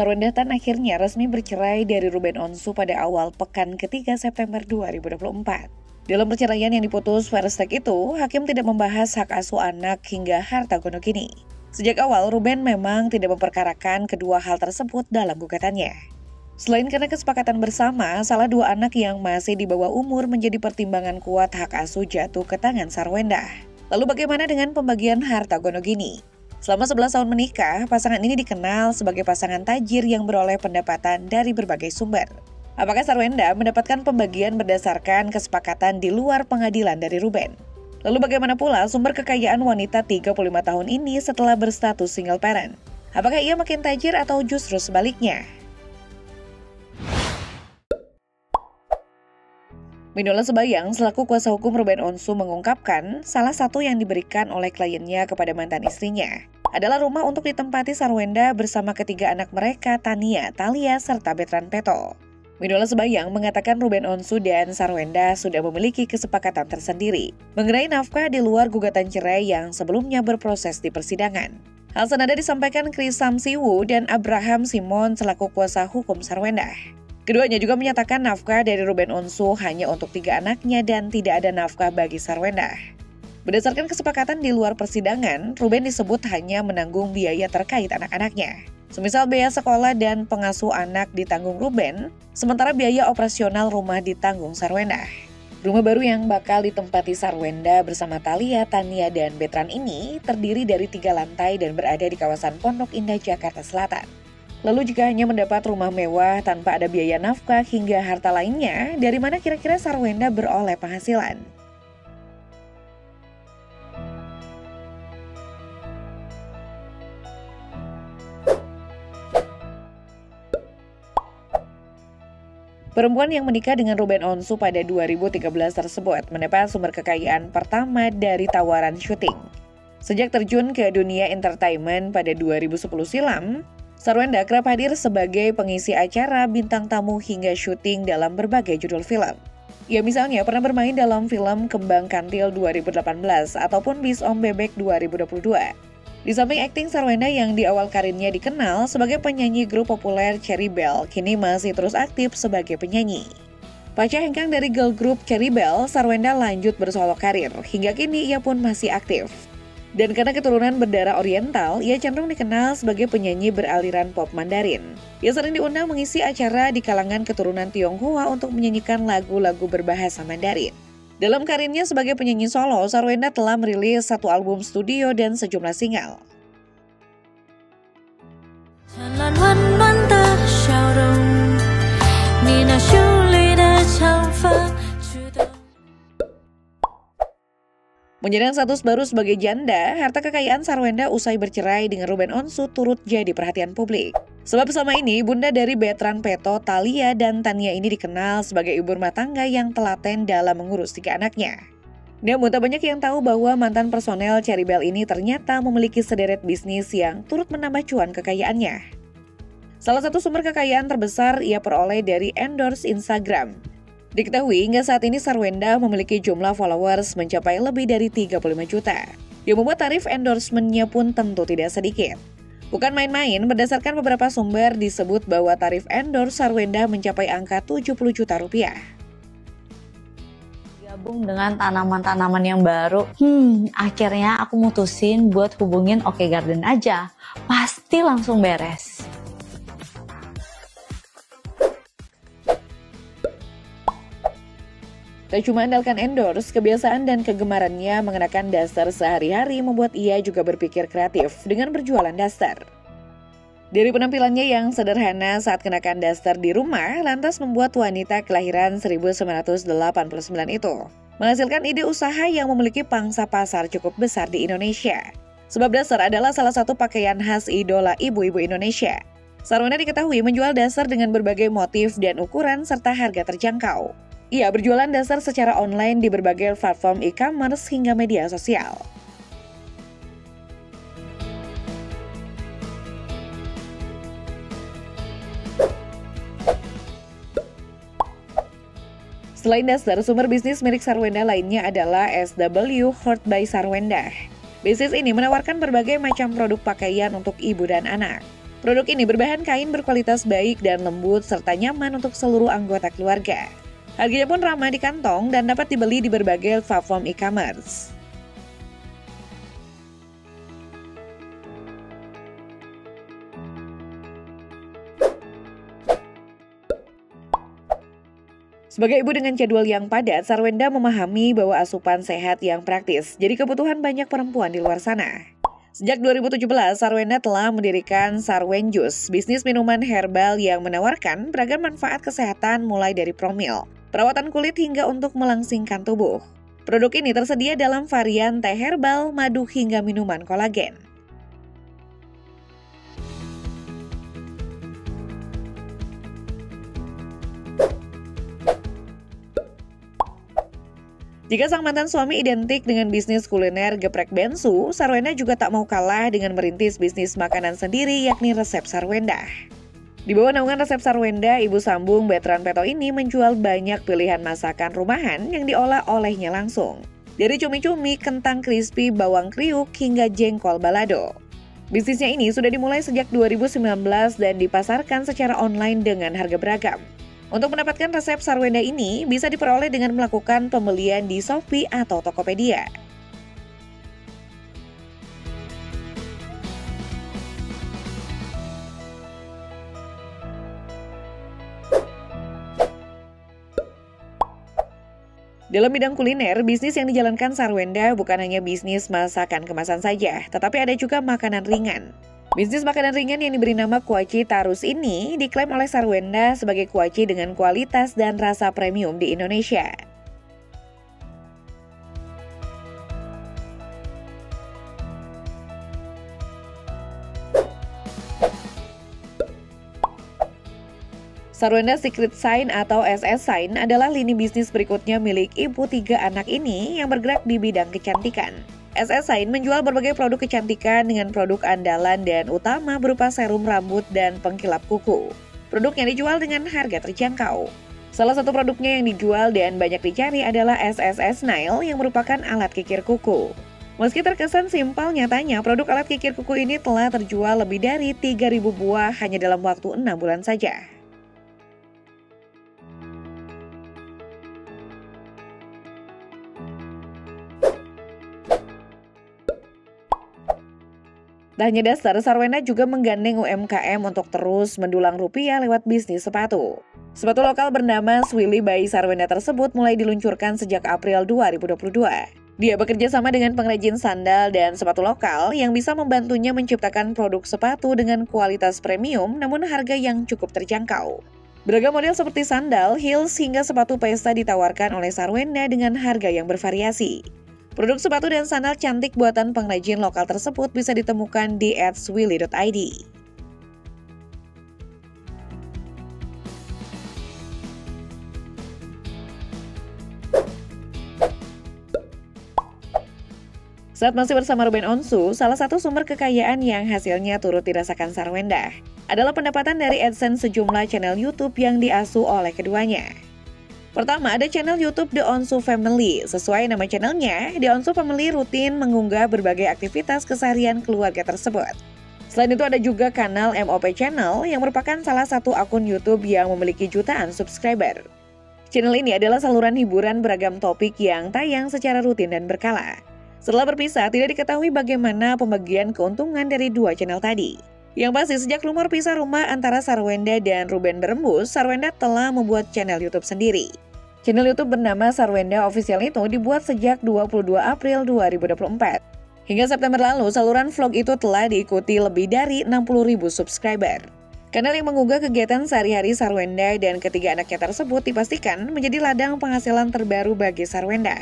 Sarwenda Tan akhirnya resmi bercerai dari Ruben Onsu pada awal pekan ketiga September 2024. Dalam perceraian yang diputus Verstek itu, hakim tidak membahas hak asuh anak hingga harta gonogini. Sejak awal, Ruben memang tidak memperkarakan kedua hal tersebut dalam gugatannya. Selain karena kesepakatan bersama, salah dua anak yang masih di bawah umur menjadi pertimbangan kuat hak asuh jatuh ke tangan Sarwenda. Lalu bagaimana dengan pembagian harta gonogini? Selama 11 tahun menikah, pasangan ini dikenal sebagai pasangan tajir yang beroleh pendapatan dari berbagai sumber. Apakah Sarwenda mendapatkan pembagian berdasarkan kesepakatan di luar pengadilan dari Ruben? Lalu bagaimana pula sumber kekayaan wanita 35 tahun ini setelah berstatus single parent? Apakah ia makin tajir atau justru sebaliknya? Minola Sebayang selaku kuasa hukum Ruben Onsu mengungkapkan salah satu yang diberikan oleh kliennya kepada mantan istrinya adalah rumah untuk ditempati Sarwenda bersama ketiga anak mereka, Tania, Thalia, serta Bertrand Peto. Minola Sebayang mengatakan Ruben Onsu dan Sarwenda sudah memiliki kesepakatan tersendiri mengenai nafkah di luar gugatan cerai yang sebelumnya berproses di persidangan. Hal senada disampaikan Chris Samsiwu dan Abraham Simon selaku kuasa hukum Sarwenda. Keduanya juga menyatakan nafkah dari Ruben Onsu hanya untuk 3 anaknya dan tidak ada nafkah bagi Sarwenda. Berdasarkan kesepakatan di luar persidangan, Ruben disebut hanya menanggung biaya terkait anak-anaknya. Semisal biaya sekolah dan pengasuh anak ditanggung Ruben, sementara biaya operasional rumah ditanggung Sarwenda. Rumah baru yang bakal ditempati Sarwenda bersama Thalia, Tania, dan Bertrand ini terdiri dari 3 lantai dan berada di kawasan Pondok Indah, Jakarta Selatan. Lalu jika hanya mendapat rumah mewah tanpa ada biaya nafkah hingga harta lainnya, dari mana kira-kira Sarwenda beroleh penghasilan? Perempuan yang menikah dengan Ruben Onsu pada 2013 tersebut mendapat sumber kekayaan pertama dari tawaran syuting. Sejak terjun ke dunia entertainment pada 2010 silam, Sarwenda kerap hadir sebagai pengisi acara, bintang tamu hingga syuting dalam berbagai judul film. Ia misalnya pernah bermain dalam film Kembang Kantil 2018 ataupun Bis Om Bebek 2022. Di samping akting, Sarwenda yang di awal karirnya dikenal sebagai penyanyi grup populer Cherry Belle, kini masih terus aktif sebagai penyanyi. Pasca hengkang dari girl group Cherry Belle, Sarwenda lanjut bersolo karir. Hingga kini ia pun masih aktif. Dan karena keturunan berdarah Oriental, ia cenderung dikenal sebagai penyanyi beraliran pop Mandarin. Ia sering diundang mengisi acara di kalangan keturunan Tionghoa untuk menyanyikan lagu-lagu berbahasa Mandarin. Dalam karirnya sebagai penyanyi solo, Sarwenda telah merilis 1 album studio dan sejumlah single. Menyandang status baru sebagai janda, harta kekayaan Sarwenda usai bercerai dengan Ruben Onsu turut jadi perhatian publik. Sebab selama ini, bunda dari Bertrand Peto, Thalia, dan Tania ini dikenal sebagai ibu rumah tangga yang telaten dalam mengurus 3 anaknya. Namun tak banyak yang tahu bahwa mantan personel Cherry Belle ini ternyata memiliki sederet bisnis yang turut menambah cuan kekayaannya. Salah satu sumber kekayaan terbesar ia peroleh dari endorse Instagram. Diketahui hingga saat ini Sarwenda memiliki jumlah followers mencapai lebih dari 35 juta. Yang membuat tarif endorsement-nya pun tentu tidak sedikit. Bukan main-main, berdasarkan beberapa sumber disebut bahwa tarif endorse Sarwenda mencapai angka 70 juta rupiah. Gabung dengan tanaman-tanaman yang baru, akhirnya aku mutusin buat hubungin Oke Garden aja. Pasti langsung beres. Tak cuma andalkan endorse, kebiasaan dan kegemarannya mengenakan daster sehari-hari membuat ia juga berpikir kreatif dengan berjualan daster. Dari penampilannya yang sederhana saat kenakan daster di rumah, lantas membuat wanita kelahiran 1989 itu menghasilkan ide usaha yang memiliki pangsa pasar cukup besar di Indonesia. Sebab daster adalah salah satu pakaian khas idola ibu-ibu Indonesia. Sarwenda diketahui menjual daster dengan berbagai motif dan ukuran serta harga terjangkau. Ia berjualan daster secara online di berbagai platform e-commerce hingga media sosial. Selain daster, sumber bisnis milik Sarwenda lainnya adalah SW Hort by Sarwenda. Bisnis ini menawarkan berbagai macam produk pakaian untuk ibu dan anak. Produk ini berbahan kain berkualitas baik dan lembut serta nyaman untuk seluruh anggota keluarga. Harganya pun ramah di kantong dan dapat dibeli di berbagai platform e-commerce. Sebagai ibu dengan jadwal yang padat, Sarwenda memahami bahwa asupan sehat yang praktis jadi kebutuhan banyak perempuan di luar sana. Sejak 2017, Sarwenda telah mendirikan Sarwen Juice, bisnis minuman herbal yang menawarkan beragam manfaat kesehatan mulai dari promil, perawatan kulit hingga untuk melangsingkan tubuh. Produk ini tersedia dalam varian teh herbal, madu hingga minuman kolagen. Jika sang mantan suami identik dengan bisnis kuliner geprek bensu, Sarwenda juga tak mau kalah dengan merintis bisnis makanan sendiri yakni Resep Sarwenda. Di bawah naungan Resep Sarwenda, Ibu Sambung Betran Peto ini menjual banyak pilihan masakan rumahan yang diolah olehnya langsung. Dari cumi-cumi, kentang crispy, bawang kriuk, hingga jengkol balado. Bisnisnya ini sudah dimulai sejak 2019 dan dipasarkan secara online dengan harga beragam. Untuk mendapatkan resep Sarwenda ini bisa diperoleh dengan melakukan pembelian di Shopee atau Tokopedia. Dalam bidang kuliner, bisnis yang dijalankan Sarwenda bukan hanya bisnis masakan kemasan saja, tetapi ada juga makanan ringan. Bisnis makanan ringan yang diberi nama Kuaci Tarus ini diklaim oleh Sarwenda sebagai kuaci dengan kualitas dan rasa premium di Indonesia. Sarwenda Secret Sign atau SS Sign adalah lini bisnis berikutnya milik ibu 3 anak ini yang bergerak di bidang kecantikan. SS Sign menjual berbagai produk kecantikan dengan produk andalan dan utama berupa serum rambut dan pengkilap kuku. Produknya dijual dengan harga terjangkau. Salah satu produknya yang dijual dan banyak dicari adalah SSS Nail yang merupakan alat kikir kuku. Meski terkesan simpel, nyatanya produk alat kikir kuku ini telah terjual lebih dari 3.000 buah hanya dalam waktu 6 bulan saja. Tak hanya dasar, Sarwenda juga menggandeng UMKM untuk terus mendulang rupiah lewat bisnis sepatu. Sepatu lokal bernama Swilly by Sarwenda tersebut mulai diluncurkan sejak April 2022. Dia bekerja sama dengan pengrajin sandal dan sepatu lokal yang bisa membantunya menciptakan produk sepatu dengan kualitas premium namun harga yang cukup terjangkau. Beragam model seperti sandal, heels, hingga sepatu pesta ditawarkan oleh Sarwenda dengan harga yang bervariasi. Produk sepatu dan sandal cantik buatan pengrajin lokal tersebut bisa ditemukan di @swilly.id. Saat masih bersama Ruben Onsu, salah satu sumber kekayaan yang hasilnya turut dirasakan Sarwenda adalah pendapatan dari AdSense sejumlah channel YouTube yang diasuh oleh keduanya. Pertama, ada channel YouTube The Onsu Family. Sesuai nama channelnya, The Onsu Family rutin mengunggah berbagai aktivitas keseharian keluarga tersebut. Selain itu ada juga kanal MOP Channel yang merupakan salah satu akun YouTube yang memiliki jutaan subscriber. Channel ini adalah saluran hiburan beragam topik yang tayang secara rutin dan berkala. Setelah berpisah, tidak diketahui bagaimana pembagian keuntungan dari dua channel tadi. Yang pasti, sejak rumor pisah rumah antara Sarwenda dan Ruben berembus, Sarwenda telah membuat channel YouTube sendiri. Channel YouTube bernama Sarwenda Official itu dibuat sejak 22 April 2024. Hingga September lalu, saluran vlog itu telah diikuti lebih dari 60.000 subscriber. Kanal yang mengunggah kegiatan sehari-hari Sarwenda dan ketiga anaknya tersebut dipastikan menjadi ladang penghasilan terbaru bagi Sarwenda.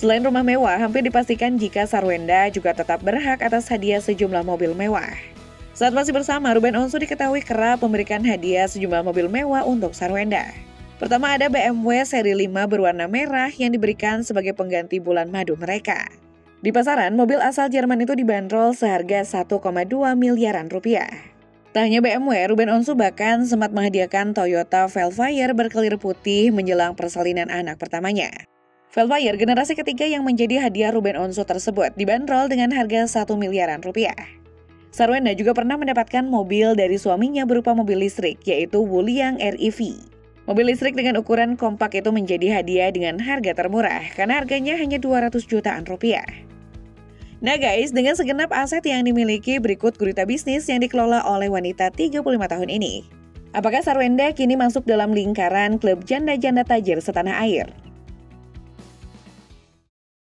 Selain rumah mewah, hampir dipastikan jika Sarwenda juga tetap berhak atas hadiah sejumlah mobil mewah. Saat masih bersama, Ruben Onsu diketahui kerap memberikan hadiah sejumlah mobil mewah untuk Sarwenda. Pertama ada BMW seri 5 berwarna merah yang diberikan sebagai pengganti bulan madu mereka. Di pasaran, mobil asal Jerman itu dibanderol seharga 1,2 miliaran rupiah. Tak hanya BMW, Ruben Onsu bahkan sempat menghadiahkan Toyota Velfire berkelir putih menjelang persalinan anak pertamanya. Velfire generasi ketiga yang menjadi hadiah Ruben Onsu tersebut dibanderol dengan harga 1 miliaran rupiah. Sarwenda juga pernah mendapatkan mobil dari suaminya berupa mobil listrik, yaitu Wuliang REV. Mobil listrik dengan ukuran kompak itu menjadi hadiah dengan harga termurah, karena harganya hanya 200 jutaan rupiah. Nah guys, dengan segenap aset yang dimiliki, berikut gurita bisnis yang dikelola oleh wanita 35 tahun ini. Apakah Sarwenda kini masuk dalam lingkaran klub janda-janda tajir setanah air?